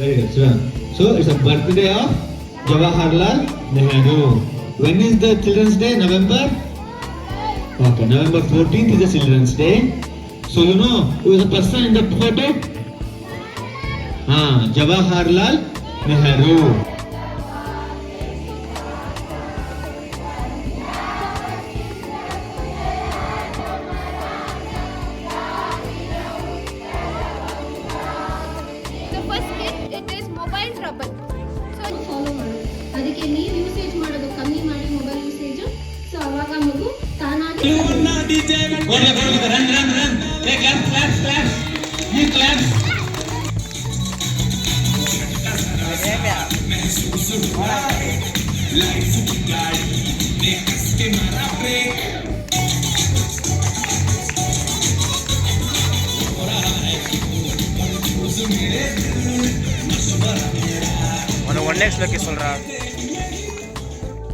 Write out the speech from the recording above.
Very good. So it's a birthday of Jawaharlal Nehru. When is the Children's Day? November? Okay, November 14th is the Children's Day. So you know who is the person in the photo? Jawaharlal Nehru. The first kid, it is mobile trouble. So follow ಮಾಡು. ಅದಕ್ಕೆ ನೀವು usage ಮಾಡೋದು ಕಮ್ಮಿ ಮಾಡಿ mobile usage. So ಅವಾಗ ಮಗು ತಾನಾಗಿ one X lucky சொல்கிறா